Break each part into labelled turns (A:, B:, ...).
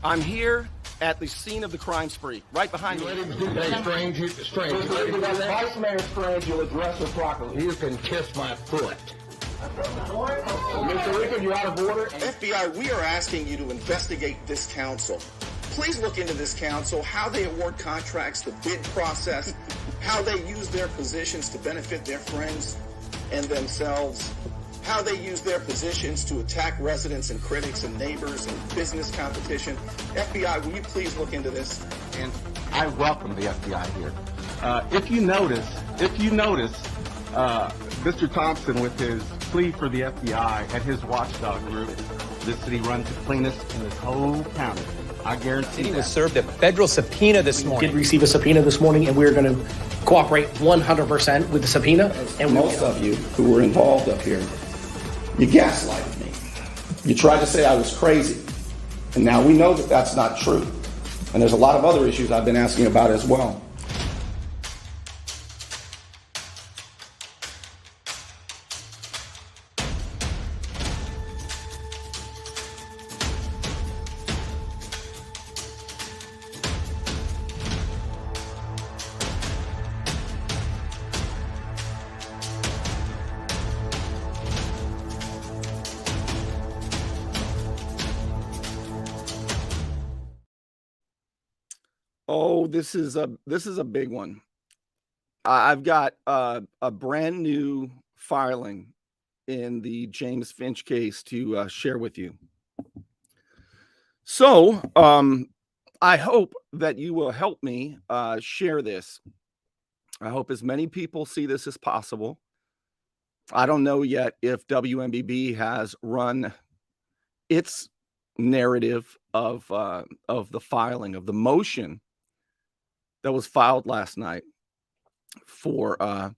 A: I'm here at the scene of the crime spree, right behind me.
B: Strange. Vice Mayor Strange, you'll address her properly.
C: You can kiss my foot.
B: Mr. Rickard, you're out of order.
D: FBI, we are asking you to investigate this council. Please look into this council, how they award contracts, the bid process, how they use their positions to benefit their friends and themselves, how they use their positions to attack residents and critics and neighbors and business competition. FBI, will you please look into this?
E: And I welcome the FBI here. If you notice, Mr. Thompson, with his plea for the FBI and his watchdog group, this city runs the cleanest in this whole county. I guarantee
F: He was served a federal subpoena this morning.
G: Did receive a subpoena this morning, and we're going to cooperate 100% with the subpoena.
B: And most of you who were involved up here, you gaslighted me. You tried to say I was crazy. And now we know that that's not true. And there's a lot of other issues I've been asking about as well.
A: Oh, this is a big one. I've got a brand new filing in the James Finch case to share with you. So I hope that you will help me share this. I hope as many people see this as possible. I don't know yet if WMBB has run its narrative of the filing of the motion that was filed last night for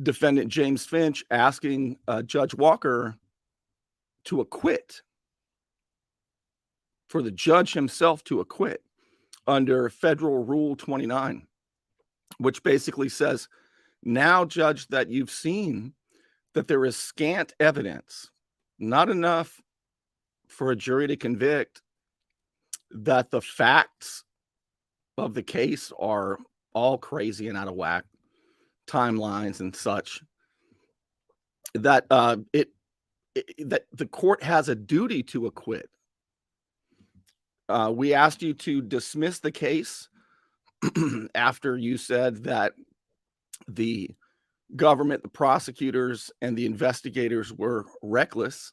A: defendant James Finch asking Judge Walker to acquit, for the judge himself to acquit under Federal Rule 29, which basically says, now, Judge, that you've seen that there is scant evidence, not enough for a jury to convict, that the facts of the case are all crazy and out of whack, timelines and such, that that the court has a duty to acquit. We asked you to dismiss the case after you said that the government, the prosecutors, and the investigators were reckless,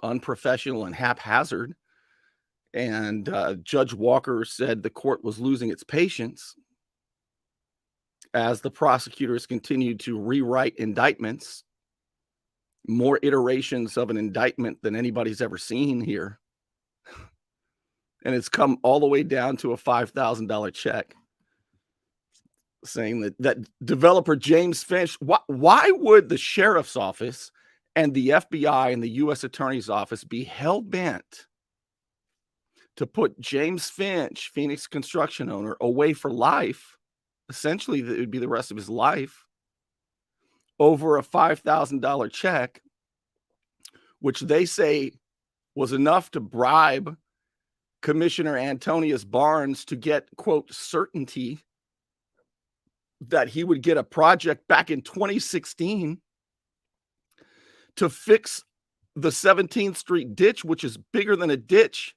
A: unprofessional, and haphazard. And Judge Walker said the court was losing its patience as the prosecutors continued to rewrite indictments, more iterations of an indictment than anybody's ever seen here. And it's come all the way down to a $5,000 check saying that developer James Finch, why would the sheriff's office and the FBI and the U.S. Attorney's Office be hell-bent to put James Finch, Phoenix construction owner, away for life, essentially it would be the rest of his life, over a $5,000 check, which they say was enough to bribe Commissioner Antonius Barnes to get, quote, certainty that he would get a project back in 2016 to fix the 17th Street ditch, which is bigger than a ditch.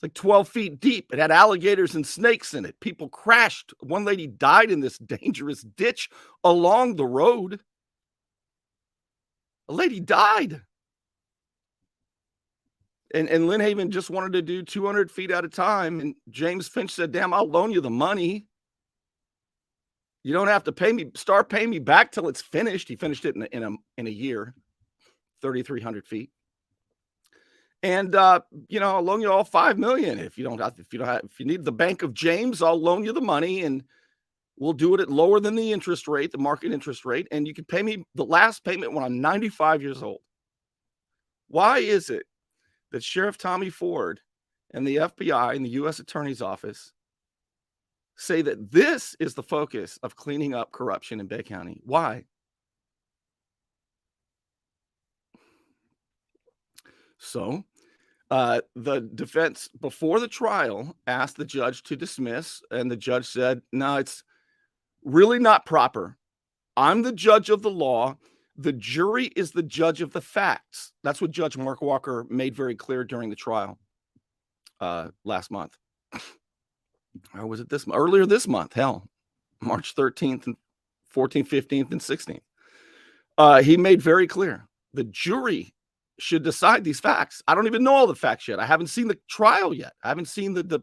A: Like 12 feet deep. It had alligators and snakes in it. People crashed. One lady died in this dangerous ditch along the road. A lady died. And Lynn Haven just wanted to do 200 feet at a time. And James Finch said, damn, I'll loan you the money. You don't have to pay me. Start paying me back till it's finished. He finished it in a year, 3,300 feet. And I'll loan you all $5 million. If you need the Bank of James, I'll loan you the money, and we'll do it at lower than the interest rate, the market interest rate, and you can pay me the last payment when I'm 95 years old. Why is it that Sheriff Tommy Ford and the FBI and the U.S. Attorney's Office say that this is the focus of cleaning up corruption in Bay County? Why? So The defense before the trial asked the judge to dismiss, and the judge said, no, it's really not proper. I'm the judge of the law. The jury is the judge of the facts. That's what Judge Mark Walker made very clear during the trial last month. Or was it this month? Earlier this month? Hell, March 13th and 14th, 15th, and 16th. He made very clear the jury should decide these facts. I don't even know all the facts yet. I haven't seen the trial yet. I haven't seen the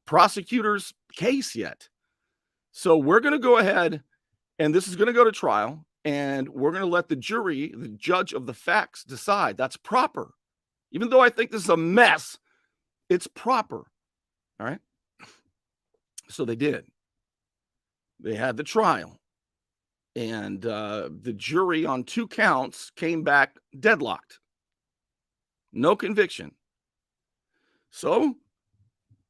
A: prosecutor's case yet. So we're going to go ahead, and this is going to go to trial, and we're going to let the jury, the judge of the facts, decide. That's proper. Even though I think this is a mess, it's proper. All right? So they did. They had the trial, and the jury on 2 counts came back deadlocked. No conviction. So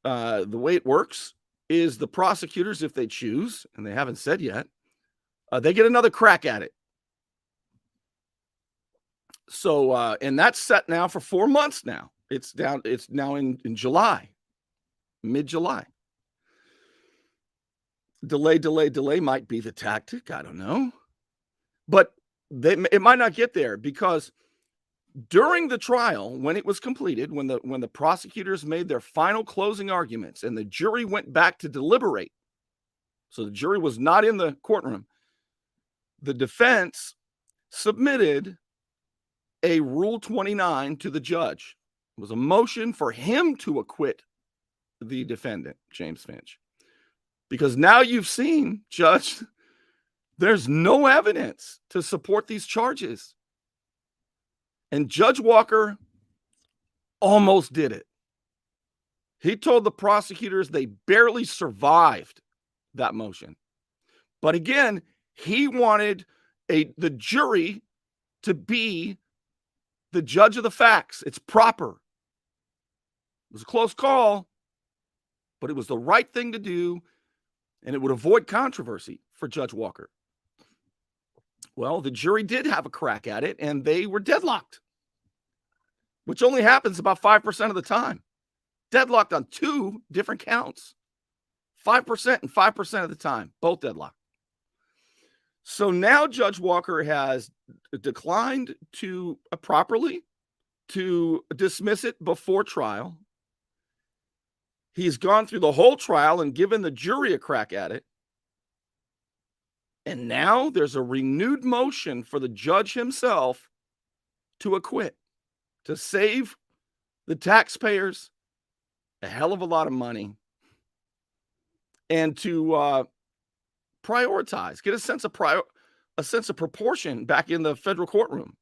A: the way it works is the prosecutors, if they choose, and they haven't said yet, they get another crack at it. So, and that's set now for 4 months now. It's now in July, mid-July. Delay might be the tactic. I don't know. But it might not get there, because during the trial, when it was completed, when the prosecutors made their final closing arguments and the jury went back to deliberate, so the jury was not in the courtroom, the defense submitted a Rule 29 to the judge. It was a motion for him to acquit the defendant, James Finch. Because now you've seen, Judge, there's no evidence to support these charges. And Judge Walker almost did it. He told the prosecutors they barely survived that motion. But again, he wanted the jury to be the judge of the facts. It's proper. It was a close call, but it was the right thing to do, and it would avoid controversy for Judge Walker. Well, the jury did have a crack at it, and they were deadlocked, which only happens about 5% of the time. Deadlocked on 2 different counts. 5% and 5% of the time, both deadlocked. So now Judge Walker has declined to properly to dismiss it before trial. He's gone through the whole trial and given the jury a crack at it. And now there's a renewed motion for the judge himself to acquit, to save the taxpayers a hell of a lot of money, and to prioritize, get a sense of proportion back in the federal courtroom.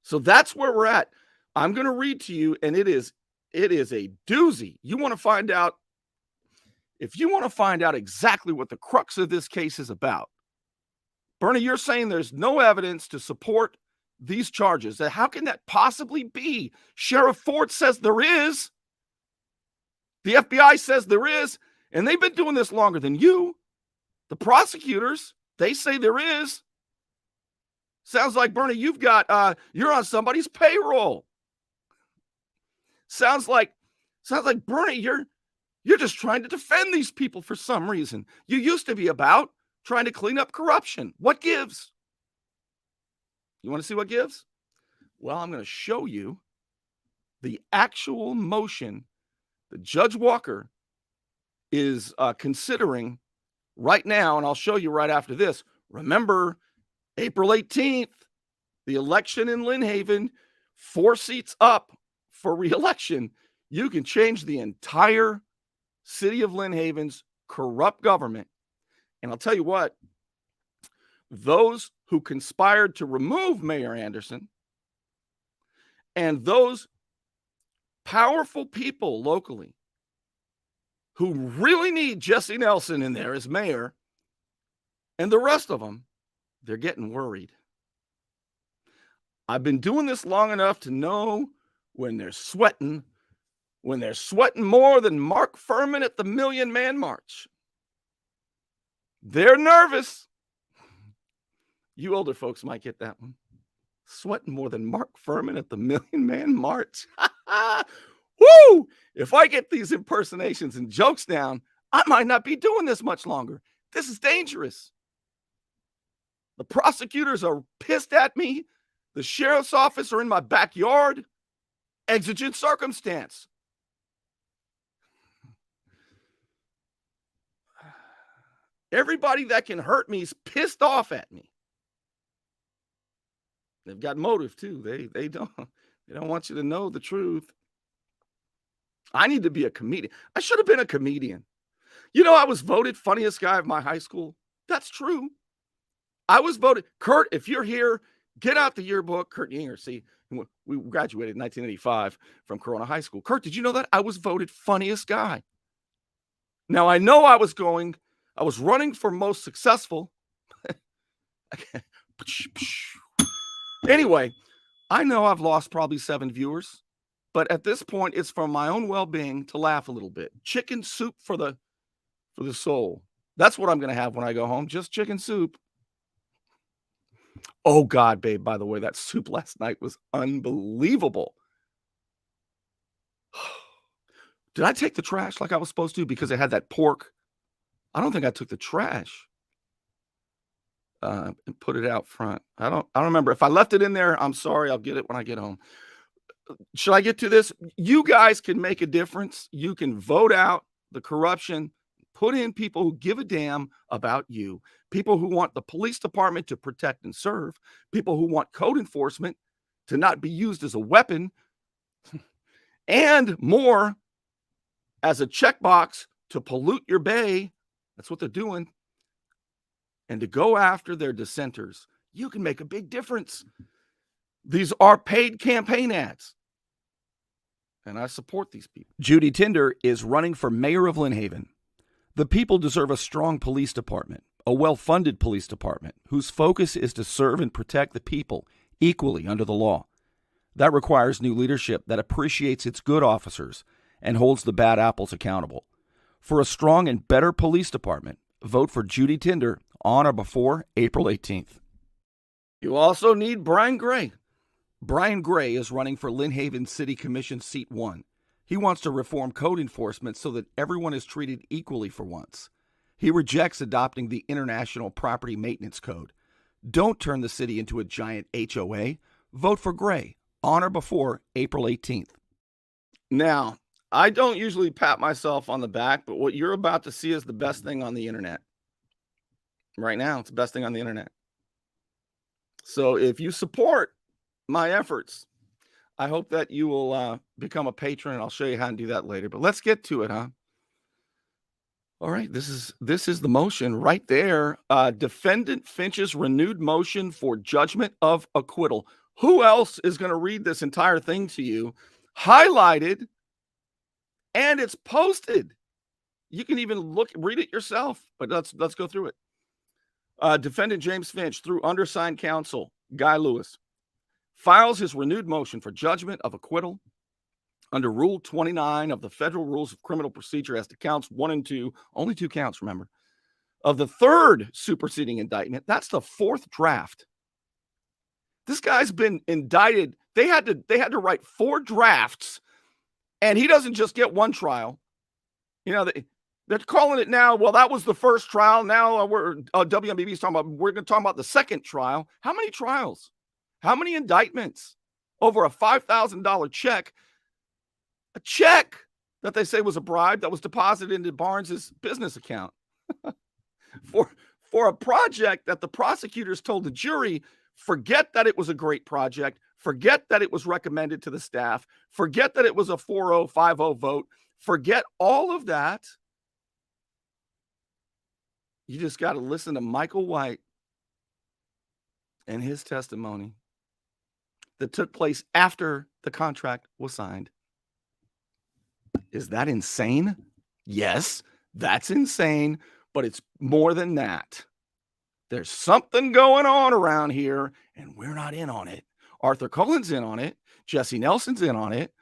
A: So that's where we're at. I'm going to read to you, and it is a doozy. You want to find out, if you want to find out exactly what the crux of this case is about, Bernie, you're saying there's no evidence to support these charges. How can that possibly be? Sheriff Ford says there is. The FBI says there is, and they've been doing this longer than you. The prosecutors, they say there is. Sounds like, Bernie, you're on somebody's payroll. Sounds like, Bernie, you're just trying to defend these people for some reason. You used to be about trying to clean up corruption. What gives? You want to see what gives? Well, I'm going to show you the actual motion that Judge Walker is considering right now, and I'll show you right after this. Remember, April 18th, the election in Lynn Haven, 4 seats up for re-election. You can change the entire city of Lynn Haven's corrupt government. And I'll tell you what, those who conspired to remove Mayor Anderson and those powerful people locally who really need Jesse Nelson in there as mayor, and the rest of them, they're getting worried. I've been doing this long enough to know when they're sweating more than Mark Furman at the Million Man March. They're nervous. You older folks might get that one. Sweating more than Mark Furman at the Million Man March. Woo! If I get these impersonations and jokes down, I might not be doing this much longer. This is dangerous. The prosecutors are pissed at me. The sheriff's office are in my backyard. Exigent circumstance. Everybody that can hurt me is pissed off at me. They've got motive too. They don't want you to know the truth. I need to be a comedian. I should have been a comedian. You know, I was voted funniest guy of my high school. That's true. I was voted. Kurt, if you're here, get out the yearbook. Kurt Yinger, see, we graduated in 1985 from Corona High School. Kurt, did you know that? I was voted funniest guy. Now, I know I was running for most successful. Anyway, I know I've lost probably 7 viewers, but at this point, it's for my own well-being to laugh a little bit. Chicken soup for the soul. That's what I'm going to have when I go home, just chicken soup. Oh, God, babe, by the way, that soup last night was unbelievable. Did I take the trash like I was supposed to because it had that pork? I don't think I took the trash and put it out front. I don't remember. If I left it in there, I'm sorry. I'll get it when I get home. Should I get to this? You guys can make a difference. You can vote out the corruption. Put in people who give a damn about you. People who want the police department to protect and serve. People who want code enforcement to not be used as a weapon. And more as a checkbox to pollute your bay. That's what they're doing. And to go after their dissenters. You can make a big difference. These are paid campaign ads. And I support these people. Judy Tinder is running for mayor of Lynn Haven. The people deserve a strong police department, a well-funded police department whose focus is to serve and protect the people equally under the law. That requires new leadership that appreciates its good officers and holds the bad apples accountable. For a strong and better police department, vote for Judy Tinder on or before April 18th. You also need Brian Gray. Brian Gray is running for Lynn Haven City Commission Seat 1. He wants to reform code enforcement so that everyone is treated equally for once. He rejects adopting the International Property Maintenance Code. Don't turn the city into a giant HOA. Vote for Gray on or before April 18th. Now, I don't usually pat myself on the back, but what you're about to see is the best thing on the internet. Right now, it's the best thing on the internet. So if you support my efforts, I hope that you will become a patron, and I'll show you how to do that later. But let's get to it, huh? All right, this is the motion right there. Defendant Finch's renewed motion for judgment of acquittal. Who else is going to read this entire thing to you? Highlighted, and it's posted. You can even read it yourself, but let's go through it. Defendant James Finch, through undersigned counsel, Guy Lewis, files his renewed motion for judgment of acquittal under Rule 29 of the Federal Rules of Criminal Procedure as to counts 1 and 2, only 2 counts, remember, of the third superseding indictment. That's the 4th draft. This guy's been indicted. They had to write 4 drafts, and he doesn't just get 1 trial. You know, they're calling it now, well, that was the first trial. Now WMBB's talking about, we're going to talk about the second trial. How many trials? How many indictments? Over a $5,000 check. A check that they say was a bribe that was deposited into Barnes's business account. for a project that the prosecutors told the jury, forget that it was a great project. Forget that it was recommended to the staff. Forget that it was a 4-0, 5-0 vote. Forget all of that. You just got to listen to Michael White and his testimony that took place after the contract was signed. Is that insane? Yes, that's insane, but it's more than that. There's something going on around here, and we're not in on it. Arthur Cullen's in on it. Jesse Nelson's in on it.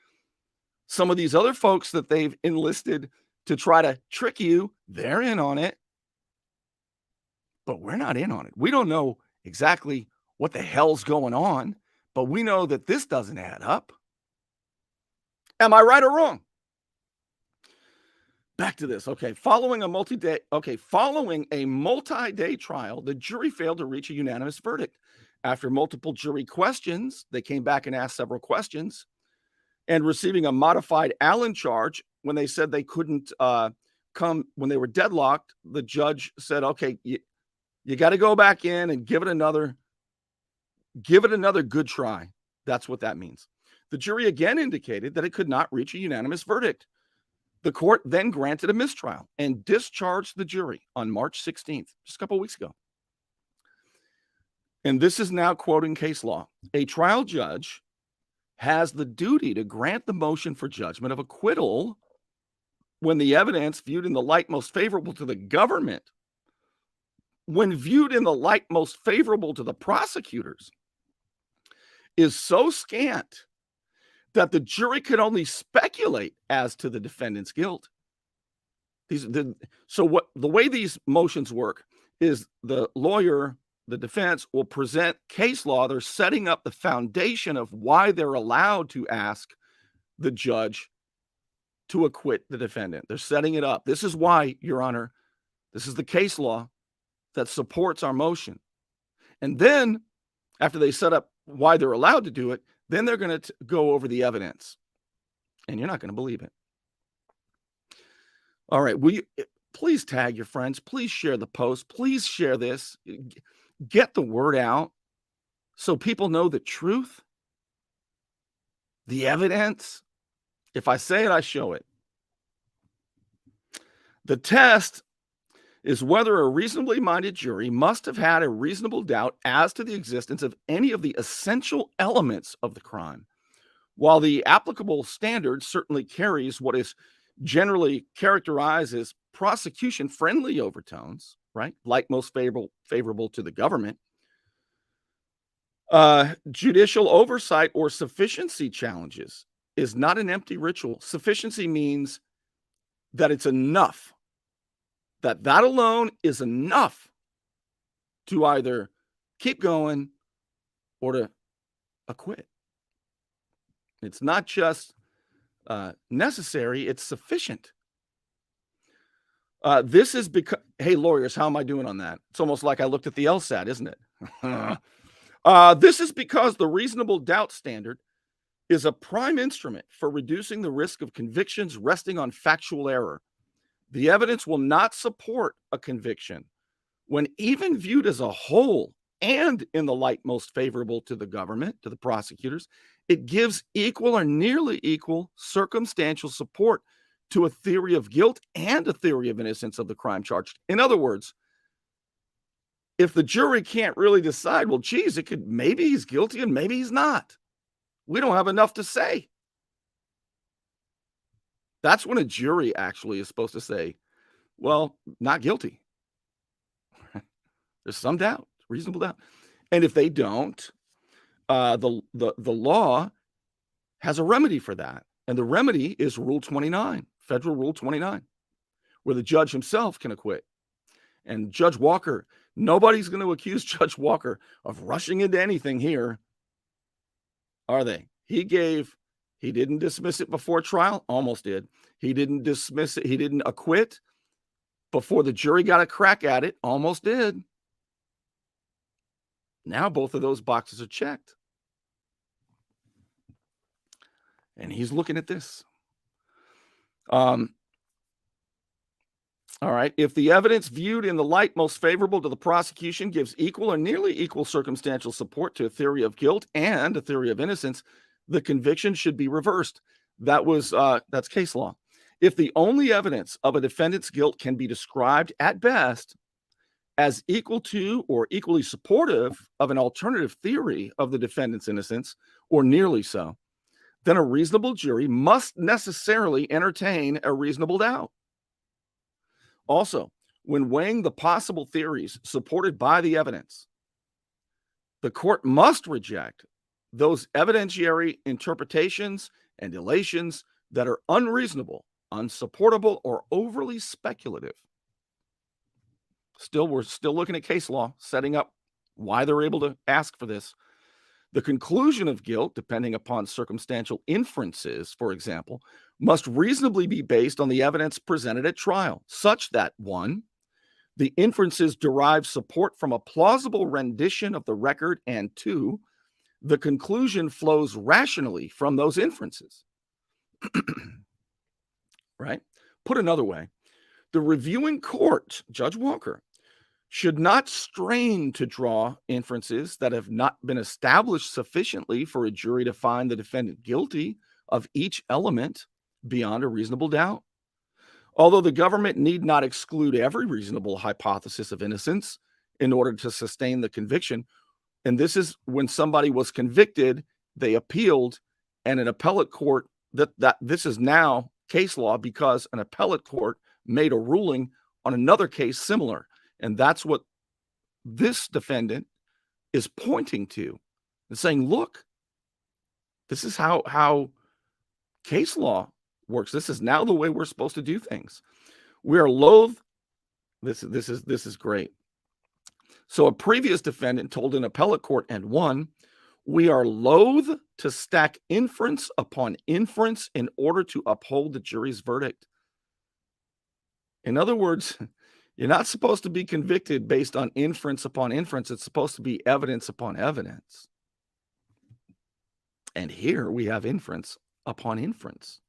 A: Some of these other folks that they've enlisted to try to trick you, they're in on it. But we're not in on it. We don't know exactly what the hell's going on, but we know that this doesn't add up. Am I right or wrong? Back to this. Okay, following a multi-day trial, the jury failed to reach a unanimous verdict. After multiple jury questions, they came back and asked several questions, and receiving a modified Allen charge when they said they couldn't come when they were deadlocked, the judge said, "Okay, you got to go back in and give it another good try." That's what that means. The jury again indicated that it could not reach a unanimous verdict. The court then granted a mistrial and discharged the jury on March 16th, just a couple of weeks ago. And this is now quoting case law. A trial judge has the duty to grant the motion for judgment of acquittal when the evidence viewed in the light most favorable to the government, when viewed in the light most favorable to the prosecutors, is so scant that the jury could only speculate as to the defendant's guilt. The way these motions work is the lawyer, the defense, will present case law. They're setting up the foundation of why they're allowed to ask the judge to acquit the defendant. They're setting it up. This is why, Your Honor, this is the case law that supports our motion. And then, after they set up why they're allowed to do it, then they're going to go over the evidence. And you're not going to believe it. All right. Please tag your friends. Please share the post. Please share this. Get the word out so people know the truth, the evidence. If I say it, I show it. The test is whether a reasonably minded jury must have had a reasonable doubt as to the existence of any of the essential elements of the crime. While the applicable standard certainly carries what is generally characterized as prosecution-friendly overtones, right? Like most favorable to the government, judicial oversight or sufficiency challenges is not an empty ritual. Sufficiency means that it's enough. That alone is enough to either keep going or to acquit. It's not just necessary, it's sufficient. This is because, hey, lawyers, how am I doing on that? It's almost like I looked at the LSAT, isn't it? This is because the reasonable doubt standard is a prime instrument for reducing the risk of convictions resting on factual error. The evidence will not support a conviction when even viewed as a whole and in the light most favorable to the government, to the prosecutors. It gives equal or nearly equal circumstantial support to a theory of guilt and a theory of innocence of the crime charged. In other words, if the jury can't really decide, well, geez, maybe he's guilty and maybe he's not. We don't have enough to say. That's when a jury actually is supposed to say, well, not guilty. There's some doubt, reasonable doubt. And if they don't, the law has a remedy for that. And the remedy is Rule 29, Federal Rule 29, where the judge himself can acquit. And Judge Walker, nobody's going to accuse Judge Walker of rushing into anything here, are they? He didn't dismiss it before trial, almost did. He didn't dismiss it, he didn't acquit before the jury got a crack at it, almost did. Now both of those boxes are checked. And he's looking at this. All right. If the evidence viewed in the light most favorable to the prosecution gives equal or nearly equal circumstantial support to a theory of guilt and a theory of innocence, the conviction should be reversed. That's case law. If the only evidence of a defendant's guilt can be described at best as equal to or equally supportive of an alternative theory of the defendant's innocence, or nearly so, then a reasonable jury must necessarily entertain a reasonable doubt. Also, when weighing the possible theories supported by the evidence, the court must reject those evidentiary interpretations and elations that are unreasonable, unsupportable, or overly speculative. We're still looking at case law, setting up why they're able to ask for this. The conclusion of guilt, depending upon circumstantial inferences, for example, must reasonably be based on the evidence presented at trial, such that 1, the inferences derive support from a plausible rendition of the record, and 2, the conclusion flows rationally from those inferences. Right? Put another way, the reviewing court, Judge Walker, should not strain to draw inferences that have not been established sufficiently for a jury to find the defendant guilty of each element beyond a reasonable doubt. Although the government need not exclude every reasonable hypothesis of innocence in order to sustain the conviction, and this is when somebody was convicted, they appealed, and an appellate court, that this is now case law because an appellate court made a ruling on another case similar. And that's what this defendant is pointing to and saying, look, this is how case law works. This is now the way we're supposed to do things. We are loath. This is great. So a previous defendant told an appellate court and won, we are loath to stack inference upon inference in order to uphold the jury's verdict. In other words, you're not supposed to be convicted based on inference upon inference. It's supposed to be evidence upon evidence. And here we have inference upon inference.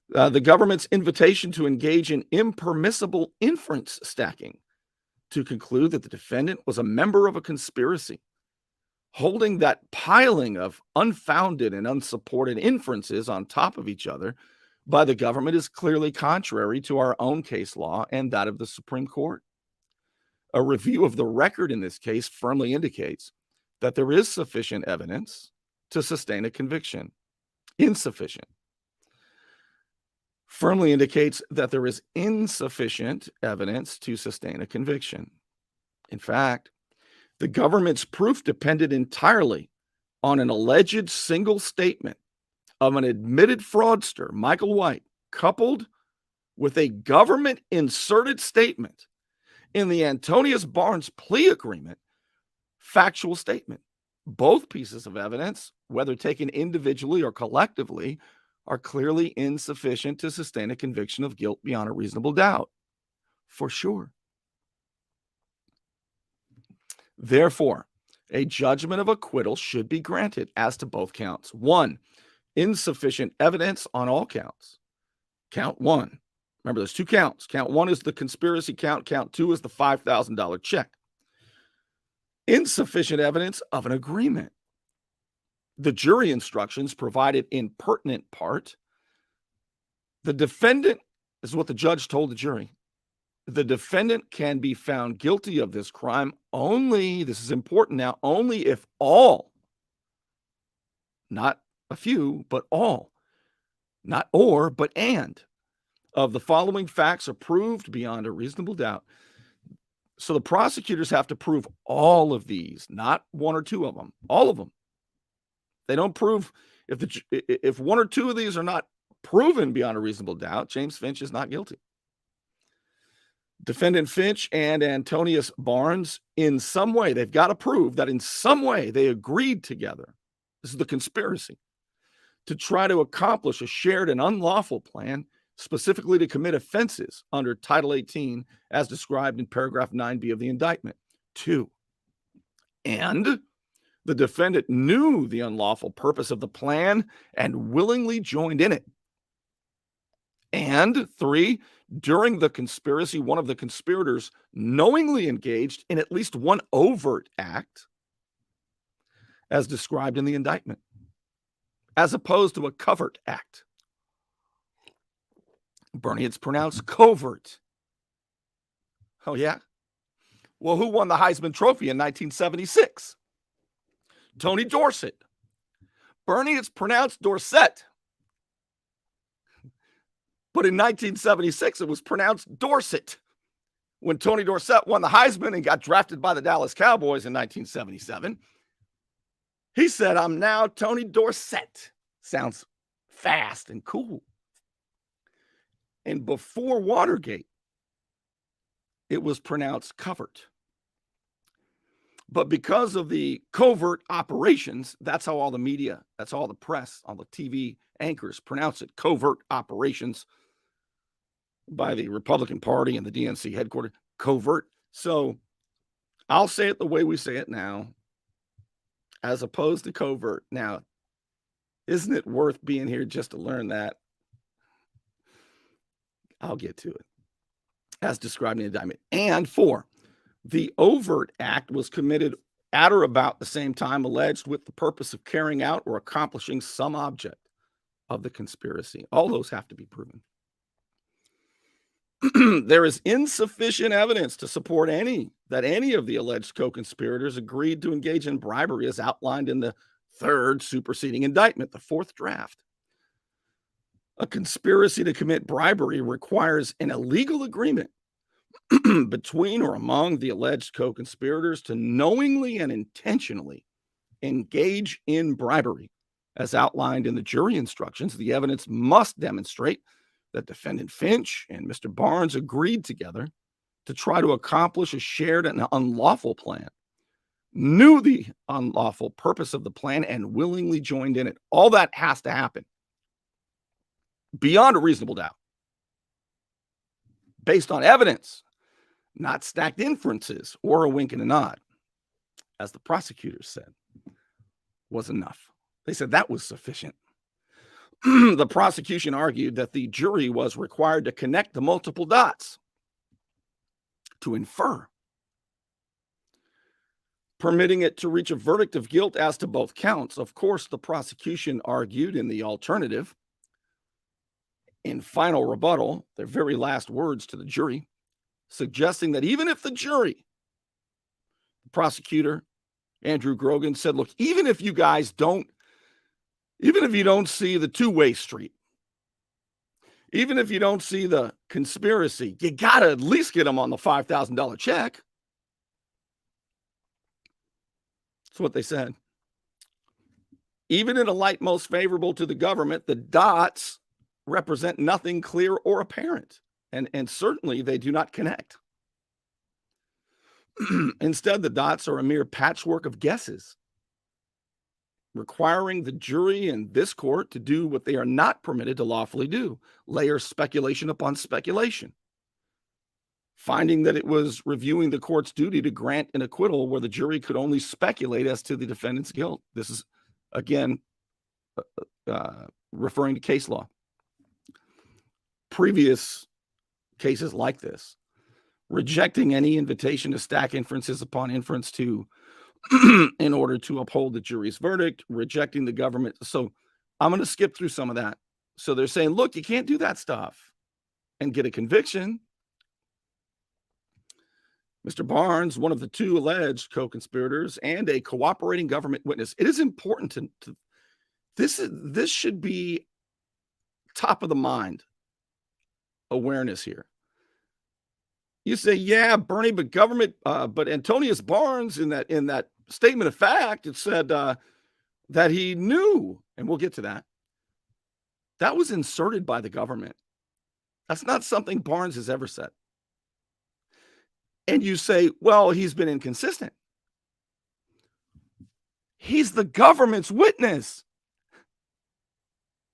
A: The government's invitation to engage in impermissible inference stacking to conclude that the defendant was a member of a conspiracy, holding that piling of unfounded and unsupported inferences on top of each other by the government is clearly contrary to our own case law and that of the Supreme Court. A review of the record in this case firmly indicates that there is sufficient evidence to sustain a conviction. Insufficient. Firmly indicates that there is insufficient evidence to sustain a conviction. In fact, the government's proof depended entirely on an alleged single statement of an admitted fraudster, Michael White, coupled with a government-inserted statement in the Antonius Barnes plea agreement, factual statement. Both pieces of evidence, whether taken individually or collectively, are clearly insufficient to sustain a conviction of guilt beyond a reasonable doubt, for sure. Therefore, a judgment of acquittal should be granted as to both counts. 1, insufficient evidence on all counts. Count 1. Remember, there's 2 counts. Count 1 is the conspiracy count. Count 2 is the $5,000 check. Insufficient evidence of an agreement. The jury instructions provided in pertinent part. The defendant, this is what the judge told the jury, the defendant can be found guilty of this crime only, this is important now, only if all, not a few, but all, not or, but and, of the following facts are proved beyond a reasonable doubt. So the prosecutors have to prove all of these, not 1 or 2 of them, all of them. They don't prove, if 1 or 2 of these are not proven beyond a reasonable doubt, James Finch is not guilty. Defendant Finch and Antonius Barnes, in some way, they've got to prove that in some way they agreed together. This is the conspiracy to try to accomplish a shared and unlawful plan, specifically to commit offenses under Title 18, as described in paragraph 9b of the indictment. 2, and the defendant knew the unlawful purpose of the plan and willingly joined in it. And 3, during the conspiracy, one of the conspirators knowingly engaged in at least one overt act, as described in the indictment, as opposed to a covert act. Bernie, it's pronounced covert. Oh, yeah? Well, who won the Heisman Trophy in 1976? Tony Dorsett. Bernie, it's pronounced Dorsett. But in 1976, it was pronounced Dorsett. When Tony Dorsett won the Heisman and got drafted by the Dallas Cowboys in 1977, he said, I'm now Tony Dorsett. Sounds fast and cool. And before Watergate, it was pronounced covert. But because of the covert operations, that's how all the media, that's all the press, all the TV anchors pronounce it, covert operations by the Republican Party and the DNC headquarters, covert. So I'll say it the way we say it now, as opposed to covert. Now, isn't it worth being here just to learn that? I'll get to it. As described in the indictment. And 4, the overt act was committed at or about the same time alleged with the purpose of carrying out or accomplishing some object of the conspiracy. All those have to be proven. There is insufficient evidence to support that any of the alleged co-conspirators agreed to engage in bribery as outlined in the 3rd superseding indictment, the 4th draft. A conspiracy to commit bribery requires an illegal agreement between or among the alleged co-conspirators to knowingly and intentionally engage in bribery. As outlined in the jury instructions, the evidence must demonstrate that defendant Finch and Mr. Barnes agreed together to try to accomplish a shared and unlawful plan, knew the unlawful purpose of the plan, and willingly joined in it. All that has to happen beyond a reasonable doubt, based on evidence, not stacked inferences or a wink and a nod, as the prosecutors said, was enough. They said that was sufficient. The prosecution argued that the jury was required to connect the multiple dots to infer, permitting it to reach a verdict of guilt as to both counts. Of course, the prosecution argued in the alternative. In final rebuttal, their very last words to the jury, suggesting that even if the jury, the prosecutor, Andrew Grogan, said, look, even if you don't see the two-way street, even if you don't see the conspiracy, you got to at least get them on the $5,000 check. That's what they said. Even in a light most favorable to the government, the dots represent nothing clear or apparent, and certainly they do not connect. Instead, the dots are a mere patchwork of guesses, requiring the jury and this court to do what they are not permitted to lawfully do, layer speculation upon speculation, finding that it was reviewing the court's duty to grant an acquittal where the jury could only speculate as to the defendant's guilt. This is, again, referring to case law. Previous cases like this, rejecting any invitation to stack inferences upon inference to in order to uphold the jury's verdict, rejecting the government. So I'm going to skip through some of that. So they're saying, look, you can't do that stuff and get a conviction. Mr. Barnes, one of the 2 alleged co-conspirators and a cooperating government witness. It is important to this should be top of the mind awareness here. You say, yeah, Bernie, but but Antonius Barnes in that statement of fact, it said that he knew, and we'll get to that. That was inserted by the government. That's not something Barnes has ever said. And you say, well, he's been inconsistent. He's the government's witness.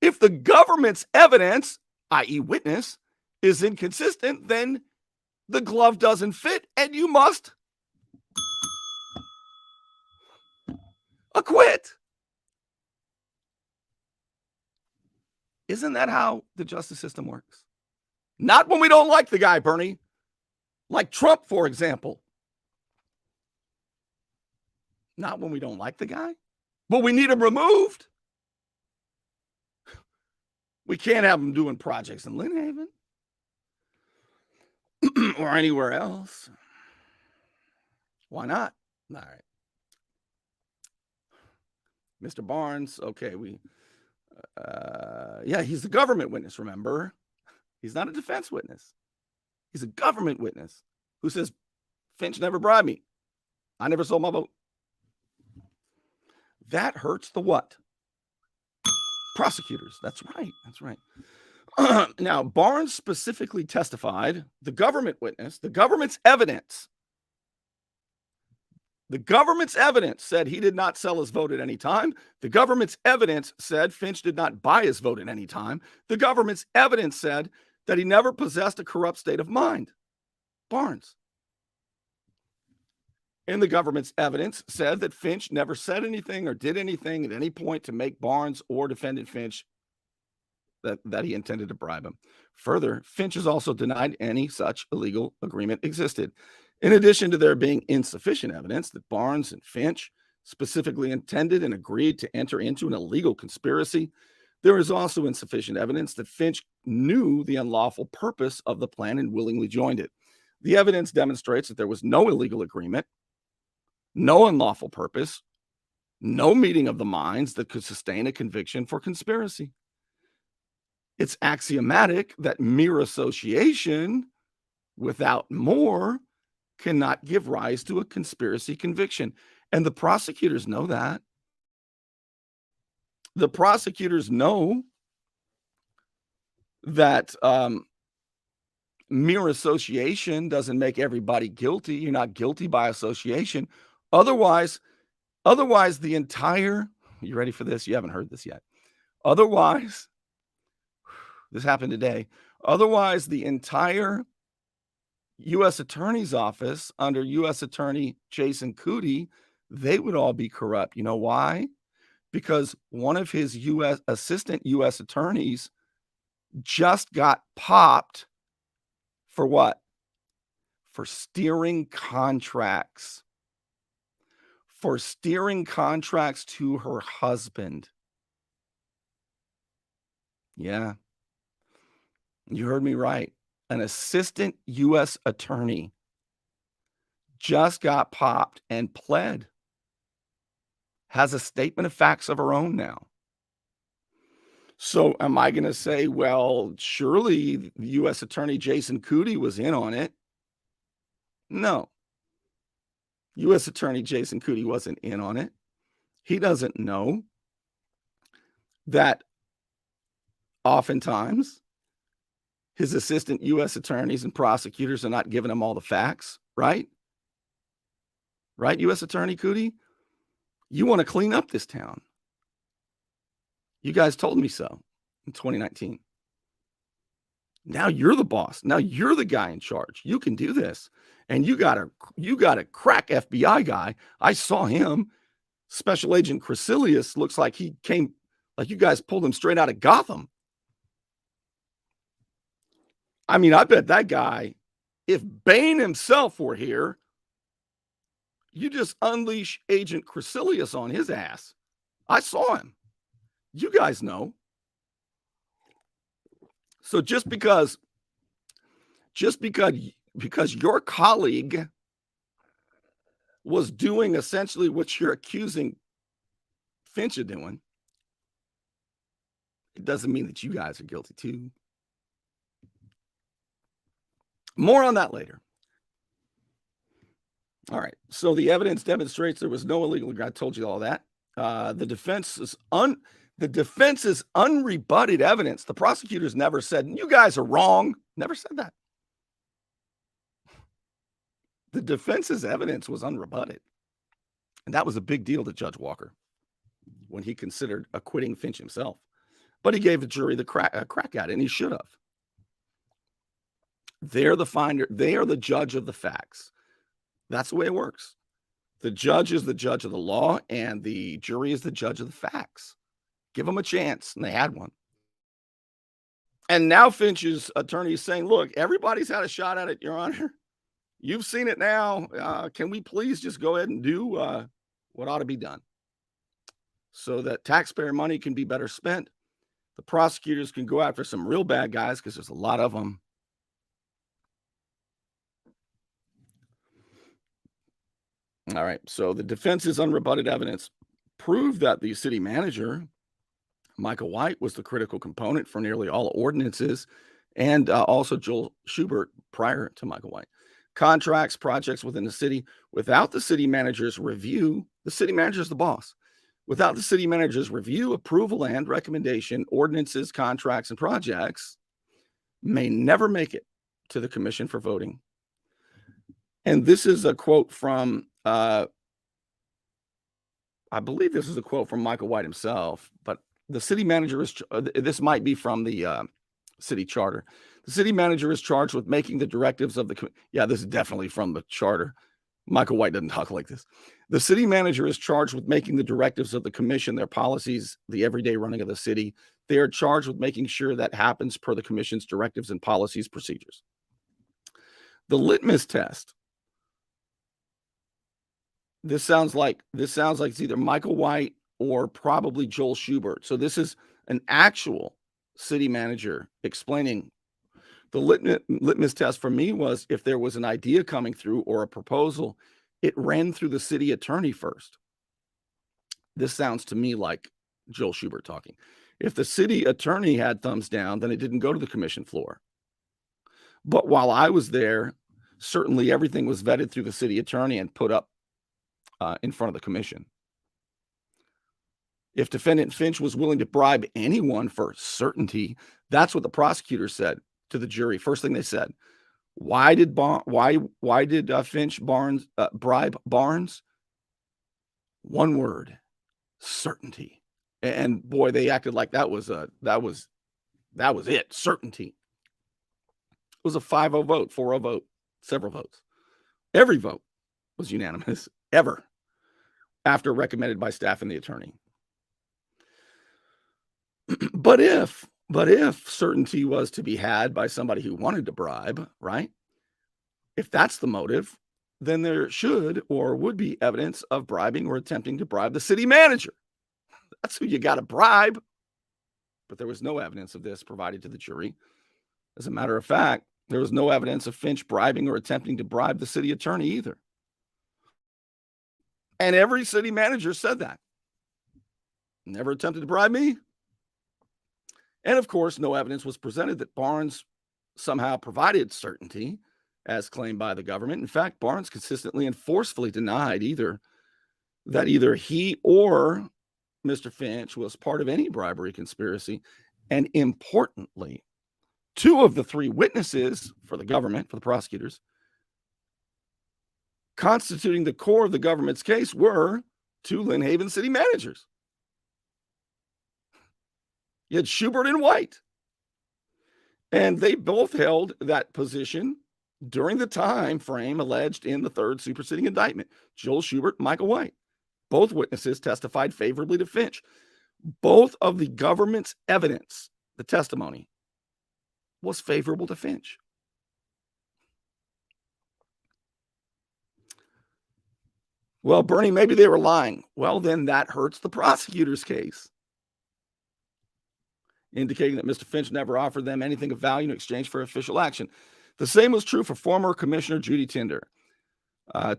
A: If the government's evidence, i.e. witness, is inconsistent, then the glove doesn't fit and you must acquit. Isn't that how the justice system works? Not when we don't like the guy, Bernie. Like Trump, for example. Not when we don't like the guy. But we need him removed. We can't have him doing projects in Lynn Haven or anywhere else. Why not? All right. Mr. Barnes, okay, yeah, he's the government witness, remember? He's not a defense witness. He's a government witness who says, Finch never bribed me. I never sold my vote. That hurts the what? Prosecutors. That's right. That's right. Now, Barnes specifically testified, the government witness, the government's evidence The government's evidence said he did not sell his vote at any time. The government's evidence said Finch did not buy his vote at any time. The government's evidence said that he never possessed a corrupt state of mind. Barnes. And the government's evidence said that Finch never said anything or did anything at any point to make Barnes or defendant Finch that he intended to bribe him. Further, Finch has also denied any such illegal agreement existed. In addition to there being insufficient evidence that Barnes and Finch specifically intended and agreed to enter into an illegal conspiracy, there is also insufficient evidence that Finch knew the unlawful purpose of the plan and willingly joined it. The evidence demonstrates that there was no illegal agreement, no unlawful purpose, no meeting of the minds that could sustain a conviction for conspiracy. It's axiomatic that mere association without more cannot give rise to a conspiracy conviction. And the prosecutors know that. The prosecutors know that mere association doesn't make everybody guilty. You're not guilty by association. Otherwise the entire, you ready for this? You haven't heard this yet. Otherwise, this happened today. Otherwise, the entire U.S. Attorney's Office under U.S. Attorney Jason Cootie, they would all be corrupt. You know why? Because one of his assistant U.S. attorneys just got popped for what? For steering contracts. For steering contracts to her husband. Yeah. You heard me right. An assistant U.S. attorney just got popped and pled. Has a statement of facts of her own now. So am I going to say, well, surely U.S. Attorney Jason Cootie was in on it? No. U.S. Attorney Jason Cootie wasn't in on it. He doesn't know that oftentimes his assistant U.S. attorneys and prosecutors are not giving him all the facts, right? Right, U.S. Attorney Cootie? You want to clean up this town. You guys told me so in 2019. Now you're the boss. Now you're the guy in charge. You can do this. And you got a crack FBI guy. I saw him. Special Agent Crecilius looks like he came, like you guys pulled him straight out of Gotham. I mean, I bet that guy, if Bain himself were here, you just unleash Agent Crecilius on his ass. I saw him. You guys know. So just because your colleague was doing essentially what you're accusing Finch of doing, it doesn't mean that you guys are guilty too. More on that later. All right. So the evidence demonstrates there was no illegal. I told you all that. The defense is unrebutted evidence. The prosecutors never said, you guys are wrong. Never said that. The defense's evidence was unrebutted. And that was a big deal to Judge Walker when he considered acquitting Finch himself. But he gave the jury a crack at it, and he should have. They're the finder. They are the judge of the facts. That's the way it works. The judge is the judge of the law, and the jury is the judge of the facts. Give them a chance, and they had one. And now Finch's attorney is saying, look, everybody's had a shot at it, Your Honor. You've seen it now. Can we please just go ahead and do what ought to be done so that taxpayer money can be better spent? The prosecutors can go after some real bad guys because there's a lot of them. All right. So the defense's unrebutted evidence proved that the city manager, Michael White, was the critical component for nearly all ordinances, and also Joel Schubert prior to Michael White. Contracts, projects within the city, without the city manager's review, the city manager is the boss. Without the city manager's review, approval, and recommendation, ordinances, contracts, and projects may never make it to the commission for voting. And this is a quote from I believe this is a quote from Michael White himself, but the city manager is, this might be from the city charter. The city manager is charged with making the directives of the, yeah, this is definitely from the charter. Michael White doesn't talk like this. The city manager is charged with making the directives of the commission, their policies, the everyday running of the city. They are charged with making sure that happens per the commission's directives and policies, procedures. The litmus test. This sounds like it's either Michael White or probably Joel Schubert. So this is an actual city manager explaining. The litmus test for me was if there was an idea coming through or a proposal, it ran through the city attorney first. This sounds to me like Joel Schubert talking. If the city attorney had thumbs down, then it didn't go to the commission floor. But while I was there, certainly everything was vetted through the city attorney and put up in front of the commission. If defendant Finch was willing to bribe anyone for certainty, that's what the prosecutor said to the jury. First thing they said, why did Finch bribe Barnes? One word, certainty. And boy, they acted like that was it, certainty. It was a 5-0 vote, 4-0 vote, several votes. Every vote was unanimous, ever, after recommended by staff and the attorney. But if certainty was to be had by somebody who wanted to bribe, right? If that's the motive, then there should or would be evidence of bribing or attempting to bribe the city manager. That's who you got to bribe. But there was no evidence of this provided to the jury. As a matter of fact, there was no evidence of Finch bribing or attempting to bribe the city attorney either. And every city manager said that. Never attempted to bribe me. And of course, no evidence was presented that Barnes somehow provided certainty as claimed by the government. In fact, Barnes consistently and forcefully denied that either he or Mr. Finch was part of any bribery conspiracy. And importantly, 2 of the 3 witnesses for the government, for the prosecutors, constituting the core of the government's case were 2 Lynn Haven city managers. You had Schubert and White. And they both held that position during the time frame alleged in the 3rd superseding indictment. Joel Schubert, Michael White. Both witnesses testified favorably to Finch. Both of the government's evidence, the testimony, was favorable to Finch. Well, Bernie, maybe they were lying. Well, then that hurts the prosecutor's case, indicating that Mr. Finch never offered them anything of value in exchange for official action. The same was true for former Commissioner Judy Tinder,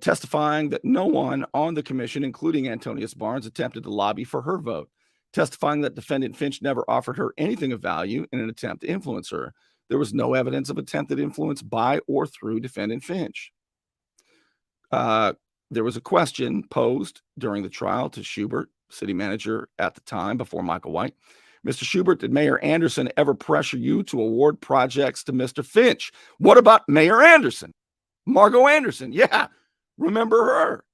A: testifying that no one on the commission, including Antonius Barnes, attempted to lobby for her vote, testifying that defendant Finch never offered her anything of value in an attempt to influence her. There was no evidence of attempted influence by or through defendant Finch. There was a question posed during the trial to Schubert, city manager at the time before Michael White. Mr. Schubert, did Mayor Anderson ever pressure you to award projects to Mr. Finch? What about Mayor Anderson? Margot Anderson. Yeah, remember her?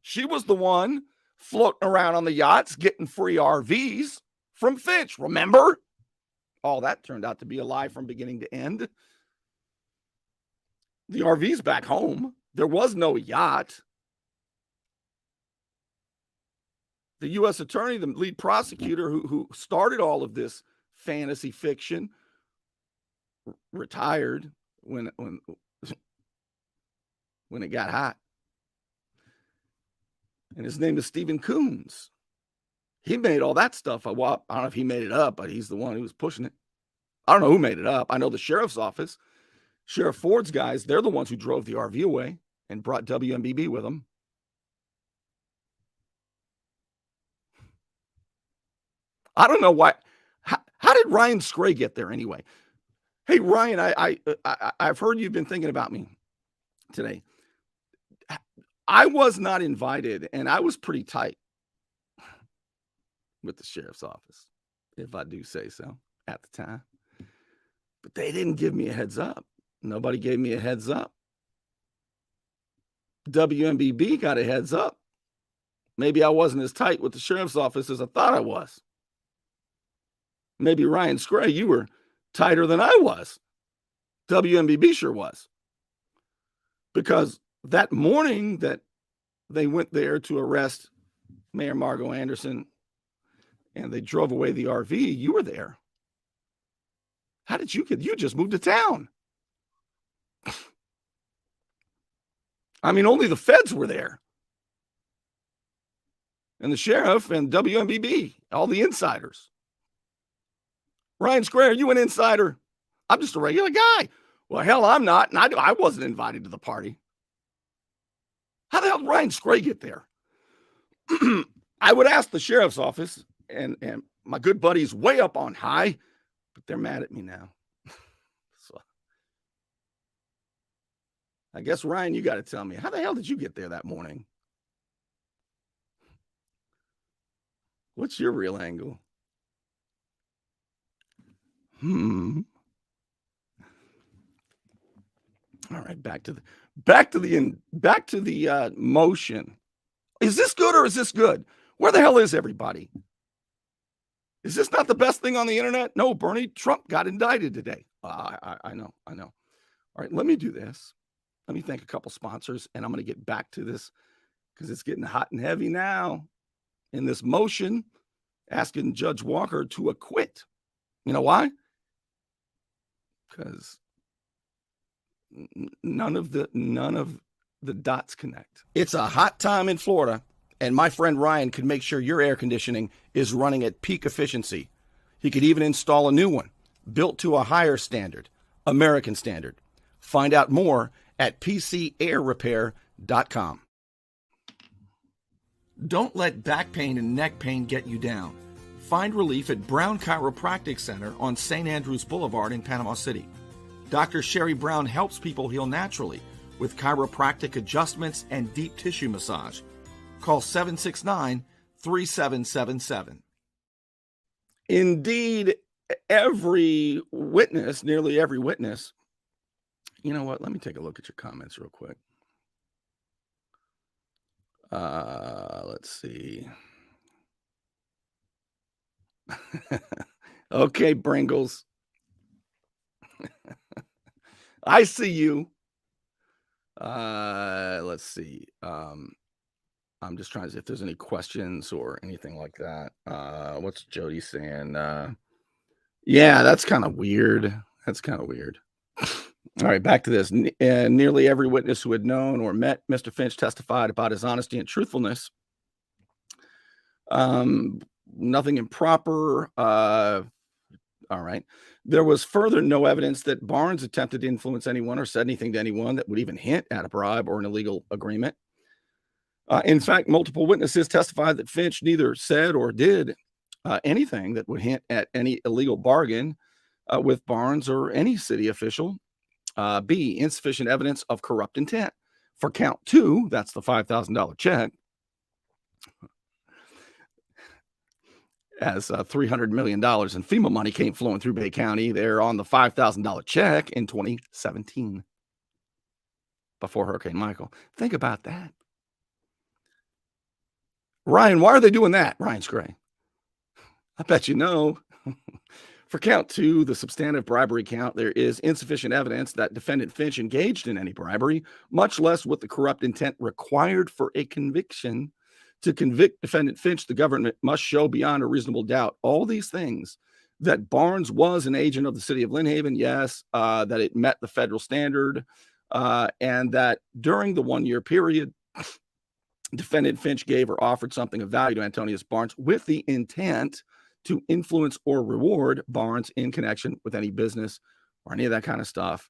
A: She was the one floating around on the yachts getting free RVs from Finch. Remember? All that turned out to be a lie from beginning to end. The RV's back home. There was no yacht. The U.S. attorney, the lead prosecutor who started all of this fantasy fiction, retired when it got hot. And his name is Stephen Coons. He made all that stuff. Well, I don't know if he made it up, but he's the one who was pushing it. I don't know who made it up. I know the sheriff's office, Sheriff Ford's guys, they're the ones who drove the RV away and brought WMBB with them. I don't know why. How did Ryan Scray get there anyway? Hey, Ryan, I've heard you've been thinking about me today. I was not invited, and I was pretty tight with the sheriff's office, if I do say so, at the time. But they didn't give me a heads up. Nobody gave me a heads up. WMBB got a heads up. maybe I wasn't as tight with the sheriff's office as I thought I was. Maybe Ryan Scray, you were tighter than I was. WMBB sure was. Because that morning that they went there to arrest Mayor Margo Anderson and they drove away the RV, you were there. How did you just moved to town? I mean, only the feds were there. And the sheriff and WMBB, all the insiders. Ryan Scray, are you an insider? I'm just a regular guy. Well, hell, I'm not. And I wasn't invited to the party. How the hell did Ryan Scray get there? I would ask the sheriff's office, and my good buddies way up on high, but they're mad at me now. So I guess, Ryan, you got to tell me, how the hell did you get there that morning? What's your real angle? All right, back to the motion. Is this good or is this good? Where the hell is everybody? Is this not the best thing on the internet? No, Bernie, Trump got indicted today. I know. All right, let me do this. Let me thank a couple sponsors, and I'm going to get back to this because it's getting hot and heavy now in this motion asking Judge Walker to acquit. You know why? Because none of the dots connect. It's a hot time in Florida, and my friend Ryan can make sure your air conditioning is running at peak efficiency. He could even install a new one, built to a higher standard, American standard. Find out more at PCAirrepair.com. Don't let back pain and neck pain get you down. Find relief at Brown Chiropractic Center on St. Andrews Boulevard in Panama City. Dr. Sherry Brown helps people heal naturally with chiropractic adjustments and deep tissue massage. Call 769-3777. Indeed, nearly every witness. You know what? Let me take a look at your comments real quick. Let's see. Okay, Bringles. I see you. Let's see. I'm just trying to see if there's any questions or anything like that. What's Jody saying? Yeah, that's kind of weird. All right, back to this. Nearly every witness who had known or met Mr. Finch testified about his honesty and truthfulness. Nothing improper. All right. There was further no evidence that Barnes attempted to influence anyone or said anything to anyone that would even hint at a bribe or an illegal agreement. In fact, multiple witnesses testified that Finch neither said or did anything that would hint at any illegal bargain with Barnes or any city official. B, insufficient evidence of corrupt intent. For count 2, that's the $5,000 check, as $300 million in FEMA money came flowing through Bay County there on the $5,000 check in 2017 before Hurricane Michael. Think about that. Ryan, why are they doing that? Ryan Scray. I bet you know. For count 2, the substantive bribery count, there is insufficient evidence that defendant Finch engaged in any bribery, much less with the corrupt intent required for a conviction. To convict defendant Finch, the government must show beyond a reasonable doubt all these things: that Barnes was an agent of the city of Lynn Haven, yes, that it met the federal standard, and that during the 1-year period, defendant Finch gave or offered something of value to Antonius Barnes with the intent to influence or reward Barnes in connection with any business or any of that kind of stuff